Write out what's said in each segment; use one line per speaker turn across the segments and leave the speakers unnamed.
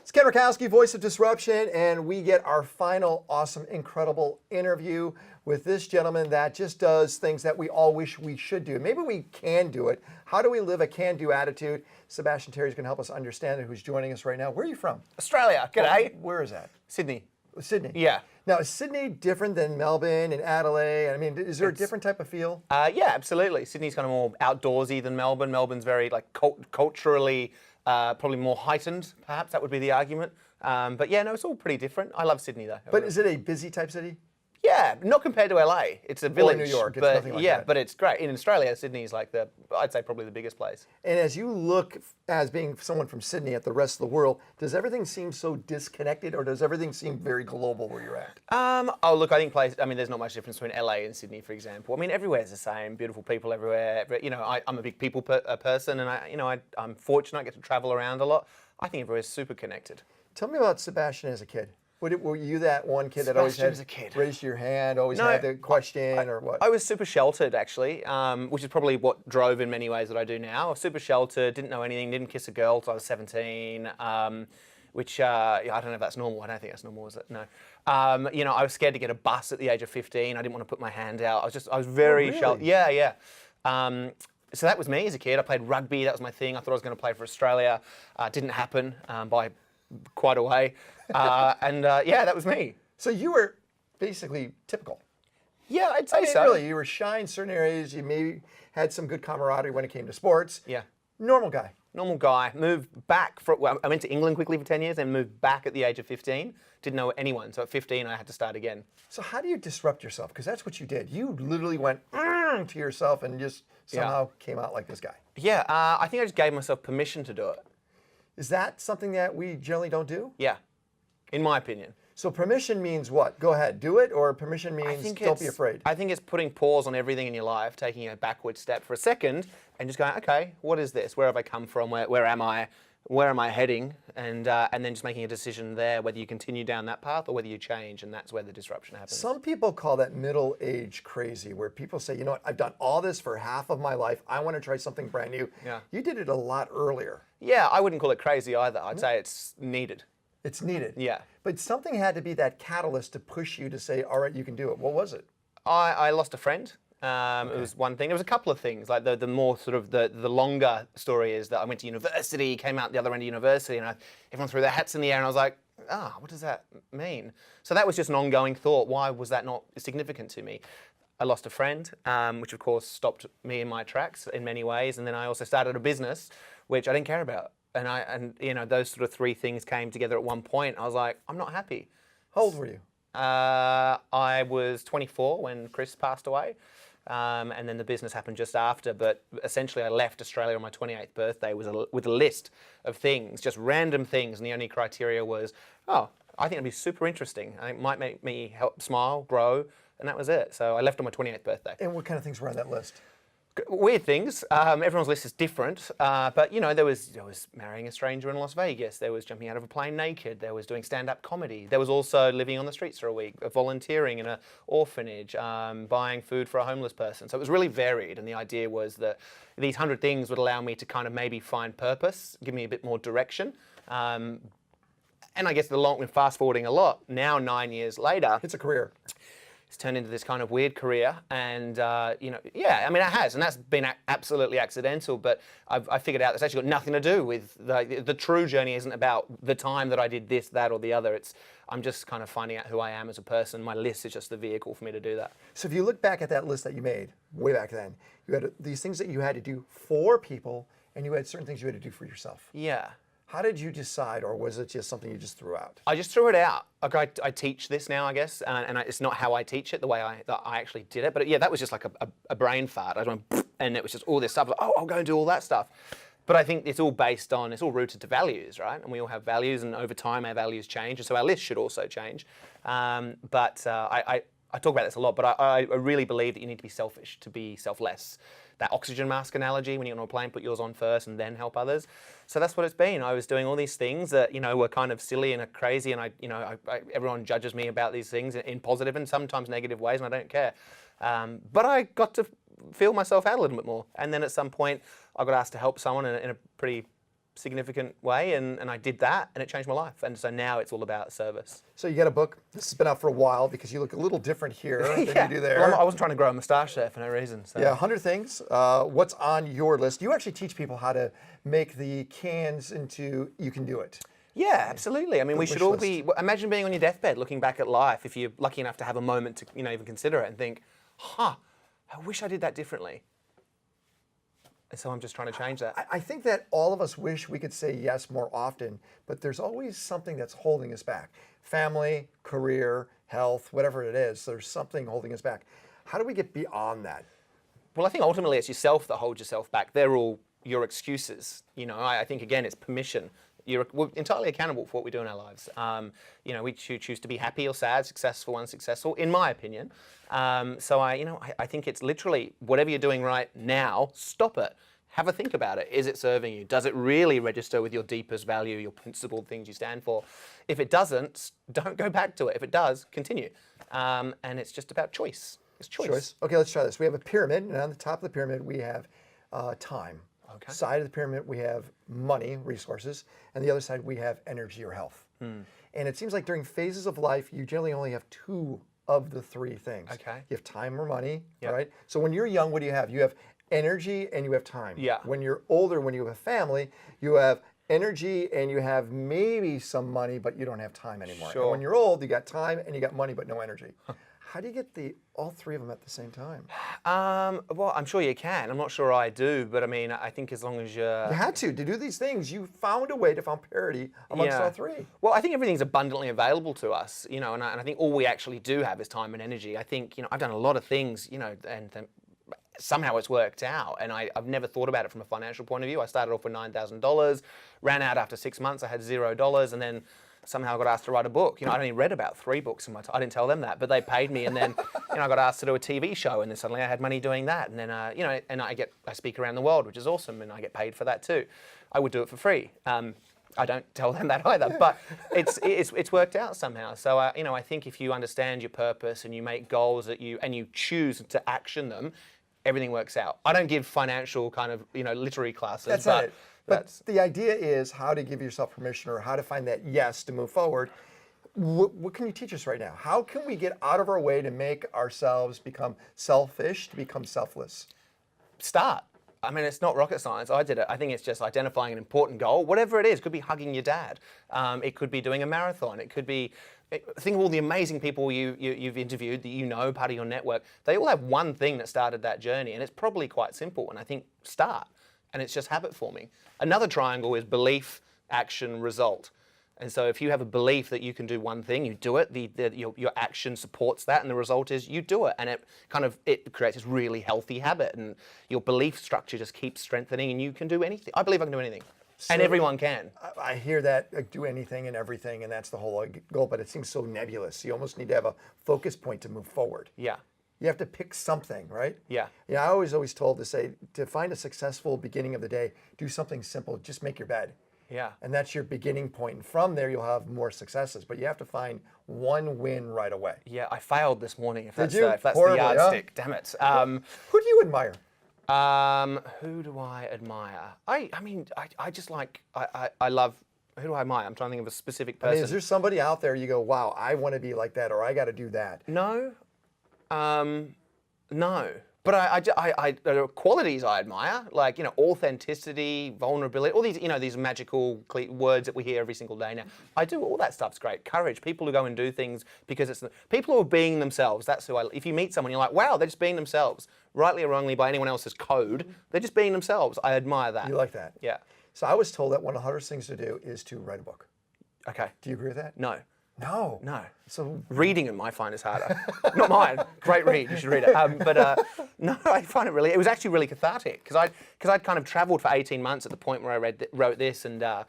It's Ken Rutkowski, voice of disruption, and we get our final awesome, incredible interview with this gentleman that just does things that we all wish we should do. Maybe we can do it. How do we live a can-do attitude? Sebastian Terry is going to help us understand it, who's joining us right now. Where are you from?
Australia. G'day.
Where is that?
Sydney.
Sydney.
Yeah.
Now, is Sydney different than Melbourne and Adelaide? I mean, is there a different type of feel?
Yeah, absolutely. Sydney's kind of more outdoorsy than Melbourne. Melbourne's very like culturally probably more heightened, perhaps that would be the argument. But yeah, no, it's all pretty different. I love Sydney though.
But is it a busy type city?
Yeah, not compared to LA. It's a village.
Or New York, it's
but
nothing like
yeah,
that.
But it's great. In Australia, Sydney's like I'd say probably the biggest place.
And as you look as being someone from Sydney at the rest of the world, does everything seem so disconnected, or does everything seem very global where you're at?
Oh look, I think there's not much difference between LA and Sydney, for example. I mean, everywhere's the same. Beautiful people everywhere. You know, I'm a big people person, and I'm fortunate. I get to travel around a lot. I think everywhere's super connected.
Tell me about Sebastian as a kid. Were you that one kid that always raised your hand, always had the question, or what?
I was super sheltered, actually, which is probably what drove in many ways that I do now. I was super sheltered, didn't know anything, didn't kiss a girl until I was 17, which I don't know if that's normal. I don't think that's normal, is it? No. You know, I was scared to get a bus at the age of 15. I didn't want to put my hand out. I was very sheltered. Yeah, yeah. So that was me as a kid. I played rugby. That was my thing. I thought I was going to play for Australia. Didn't happen by quite a way. Yeah, that was me.
So you were basically typical.
Yeah, I'd say so.
Really, you were shy in certain areas. You maybe had some good camaraderie when it came to sports.
Yeah.
Normal guy.
Normal guy. Moved back. I went to England quickly for 10 years and moved back at the age of 15. Didn't know anyone. So at 15, I had to start again.
So how do you disrupt yourself? Because that's what you did. You literally went to yourself and just somehow came out like this guy.
Yeah, I think I just gave myself permission to do it.
Is that something that we generally don't do?
Yeah, in my opinion.
So permission means what? Go ahead, do it, or permission means don't be afraid?
I think it's putting pause on everything in your life, taking a backward step for a second, and just going, okay, what is this? Where have I come from? Where am I? Where am I heading? And then just making a decision there, whether you continue down that path or whether you change, and that's where the disruption happens.
Some people call that middle age crazy, where people say, you know what, I've done all this for half of my life. I want to try something brand new.
Yeah.
You did it a lot earlier.
Yeah, I wouldn't call it crazy either. I'd say it's needed.
It's needed.
Yeah.
But something had to be that catalyst to push you to say, all right, you can do it. What was it?
I lost a friend. It was one thing. There was a couple of things. Like the more sort of the longer story is that I went to university, came out the other end of university, and everyone threw their hats in the air, and I was like, what does that mean? So that was just an ongoing thought. Why was that not significant to me? I lost a friend, which of course stopped me in my tracks in many ways, and then I also started a business, which I didn't care about. And you know, those sort of three things came together at one point. I was like, I'm not happy.
How old were you?
I was 24 when Chris passed away. And then the business happened just after, but essentially I left Australia on my 28th birthday with a list of things, just random things, and the only criteria was, I think it'd be super interesting. I think it might make me help smile, grow, and that was it. So I left on my 28th birthday.
And what kind of things were on that list?
Weird things. Everyone's list is different, but you know, there was marrying a stranger in Las Vegas. There was jumping out of a plane naked. There was doing stand-up comedy. There was also living on the streets for a week, volunteering in an orphanage, buying food for a homeless person. So it was really varied, and the idea was that these 100 things would allow me to kind of maybe find purpose, give me a bit more direction. And I guess fast forwarding a lot, now 9 years later,
it's a career.
It's turned into this kind of weird career, and you know, yeah, I mean, it has, and that's been absolutely accidental. But I figured out it's actually got nothing to do with the true journey. Isn't about the time that I did this, that, or the other. I'm just kind of finding out who I am as a person. My list is just the vehicle for me to do that.
So if you look back at that list that you made way back then, you had these things that you had to do for people, and you had certain things you had to do for yourself.
Yeah.
How did you decide, or was it just something you just threw out?
I just threw it out. Like I teach this now, I guess, and it's not how I teach it, the way I actually did it. But yeah, that was just like a brain fart. I went, and it was just all this stuff. Like, I'll go and do all that stuff. But I think it's all rooted to values, right? And we all have values, and over time our values change, and so our list should also change. I talk about this a lot, but I really believe that you need to be selfish to be selfless. That oxygen mask analogy, when you're on a plane, put yours on first and then help others. So that's what it's been. I was doing all these things that, you know, were kind of silly and crazy, and everyone judges me about these things in positive and sometimes negative ways, and I don't care. But I got to feel myself out a little bit more. And then at some point, I got asked to help someone in a pretty significant way, and I did that, and it changed my life. And so now it's all about service.
So you got a book. This has been out for a while because you look a little different here than you do there.
Well, I wasn't trying to grow a mustache there for no reason. So.
Yeah, 100 things. What's on your list? You actually teach people how to make the cans into You Can Do It.
Yeah, absolutely. I mean, we should all
list.
be. Imagine being on your deathbed, looking back at life. If you're lucky enough to have a moment to, even consider it and think, I wish I did that differently. And so I'm just trying to change that.
I think that all of us wish we could say yes more often, but there's always something that's holding us back. Family, career, health, whatever it is, there's something holding us back. How do we get beyond that?
Well, I think ultimately it's yourself that holds yourself back. They're all your excuses. I think, again, it's permission. We're entirely accountable for what we do in our lives. We choose to be happy or sad, successful, unsuccessful, in my opinion. So I think it's literally whatever you're doing right now, stop it. Have a think about it. Is it serving you? Does it really register with your deepest value, your principled things you stand for? If it doesn't, don't go back to it. If it does, continue. And it's just about choice. It's choice.
Okay, let's try this. We have a pyramid, and on the top of the pyramid, we have time.
Okay.
Side of the pyramid, we have money, resources, and the other side, we have energy or health. And it seems like during phases of life, you generally only have two of the three things.
Okay.
You have time or money,
Yep.
right? So when you're young, what do you have? You have energy and you have time.
Yeah.
When you're older, when you have a family, you have energy and you have maybe some money, but you don't have time anymore.
Sure.
And when you're old, you got time and you got money, but no energy. How do you get all three of them at the same time?
Well, I'm sure you can. I'm not sure I do, but I mean, I think as long as you're...
You had to do these things. You found a way to find parity amongst all three.
Well, I think everything's abundantly available to us, and I think all we actually do have is time and energy. I think, I've done a lot of things, and somehow it's worked out, and I've never thought about it from a financial point of view. I started off with $9,000, ran out after 6 months, I had $0, and then somehow I got asked to write a book. I'd only read about 3 books in my time. I didn't tell them that, but they paid me, and then I got asked to do a TV show, and then suddenly I had money doing that, and then and I speak around the world, which is awesome, and I get paid for that too. I would do it for free. I don't tell them that either, but it's worked out somehow. So I think if you understand your purpose and you make goals and you choose to action them, everything works out. I don't give financial kind of literary classes.
That's
but
it. But the idea is how to give yourself permission or how to find that yes to move forward. What can you teach us right now? How can we get out of our way to make ourselves become selfish, to become selfless?
Start. I mean, it's not rocket science. I did it. I think it's just identifying an important goal, whatever it is. It could be hugging your dad. It could be doing a marathon. It could be, think of all the amazing people you've interviewed that part of your network. They all have one thing that started that journey, and it's probably quite simple. And I think start. And it's just habit forming. Another triangle is belief, action, result. And so if you have a belief that you can do one thing, you do it, your action supports that, and the result is you do it. And it creates this really healthy habit, and your belief structure just keeps strengthening, and you can do anything. I believe I can do anything. And everyone can.
I hear that, do anything and everything, and that's the whole goal, but it seems so nebulous. You almost need to have a focus point to move forward.
Yeah.
You have to pick something, right?
Yeah.
Yeah, I was always told to find a successful beginning of the day, do something simple, just make your bed.
Yeah.
And that's your beginning point. And from there, you'll have more successes. But you have to find one win right away.
Yeah, I failed this morning, if that's
you?
the
Horribly,
yardstick. Damn it.
Who do you admire?
Who do I admire? I love, who do I admire? I'm trying to think of a specific person.
Is there somebody out there you go, wow, I want to be like that, or I got to do that?
No. No. But there are qualities I admire, like, authenticity, vulnerability, all these, these magical words that we hear every single day now. I do, all that stuff's great. Courage, people who go and do things because people who are being themselves. That's who if you meet someone, you're like, wow, they're just being themselves. Rightly or wrongly by anyone else's code, they're just being themselves. I admire that.
You like that?
Yeah.
So I was told that one of the hardest things to do is to write a book.
Okay.
Do you agree with that?
No.
No.
No.
So
reading it, I find is harder. Not mine. Great read. You should read it. No, I find it was actually really cathartic because I'd kind of travelled for 18 months at the point where I wrote this, and I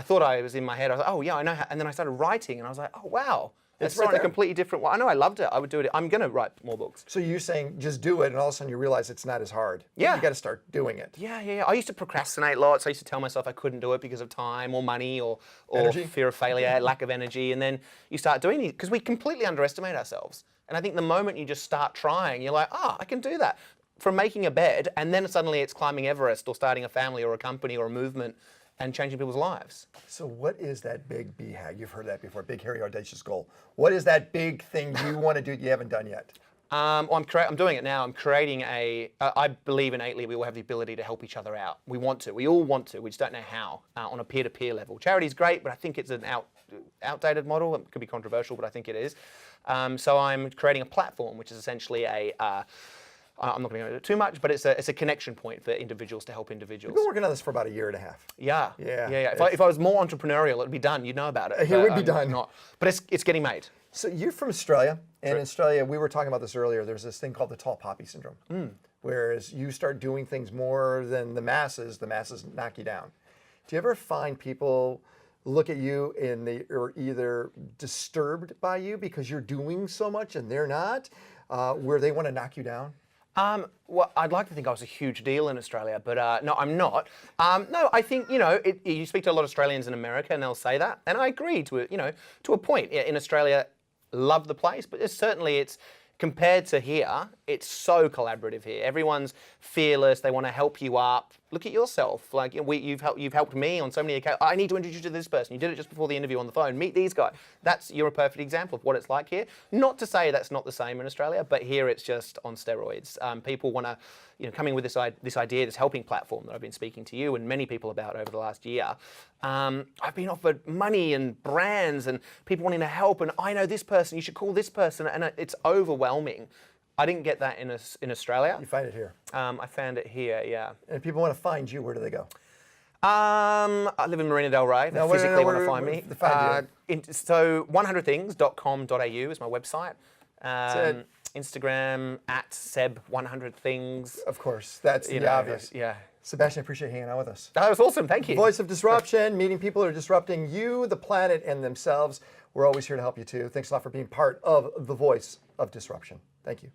thought I was in my head. I was like, oh yeah, I know. And then I started writing, and I was like, oh wow, it's
right
on a completely different way. I know I loved it. I would do it. I'm going to write more books.
So you're saying just do it, and all of a sudden you realize it's not as hard.
Yeah.
You got to start doing it.
Yeah. I used to procrastinate lots. I used to tell myself I couldn't do it because of time or money or
Energy?
fear of failure, lack of energy. And then you start doing it because we completely underestimate ourselves. And I think the moment you just start trying, you're like, I can do that. From making a bed, and then suddenly it's climbing Everest or starting a family or a company or a movement. and changing people's lives.
So what is that big BHAG? You've heard that before, big, hairy, audacious goal. What is that big thing you want to do that you haven't done yet?
I'm doing it now. I'm creating I believe innately we all have the ability to help each other out. We want to. We all want to. We just don't know how on a peer-to-peer level. Charity's great, but I think it's an outdated model. It could be controversial, but I think it is. So I'm creating a platform, which is essentially I'm not going to go into it too much, but it's a connection point for individuals to help individuals.
You've been working on this for about a year and a half.
Yeah.
Yeah.
If I was more entrepreneurial, it would be done. You'd know about it.
It would be done.
But it's getting made.
So you're from Australia, and in Australia, we were talking about this earlier, there's this thing called the tall poppy syndrome. Whereas you start doing things more than the masses knock you down. Do you ever find people look at you and they are either disturbed by you because you're doing so much and they're not, where they want to knock you down?
Well, I'd like to think I was a huge deal in Australia, but no, I'm not. No, I think, you speak to a lot of Australians in America and they'll say that, and I agree to a point. In Australia, love the place, but it's compared to here, it's so collaborative here. Everyone's fearless. They want to help you up. Look at yourself. Like you've helped me on so many occasions. I need to introduce you to this person. You did it just before the interview on the phone. Meet these guys. You're a perfect example of what it's like here. Not to say that's not the same in Australia, but here it's just on steroids. People want to, coming with this idea, this helping platform that I've been speaking to you and many people about over the last year. I've been offered money and brands and people wanting to help, and I know this person. You should call this person, and it's overwhelming. I didn't get that in Australia.
You find it here. I
found it here, yeah.
And if people want to find you, where do they go?
I live in Marina Del Rey. They physically want to find me. So 100things.com.au is my website.
That's it.
Instagram @Seb100things.
Of course, that's the obvious.
Yeah.
Sebastian, I appreciate you hanging out with us.
That was awesome. Thank you.
Voice of disruption, meeting people who are disrupting you, the planet, and themselves. We're always here to help you too. Thanks a lot for being part of the Voice of Disruption. Thank you.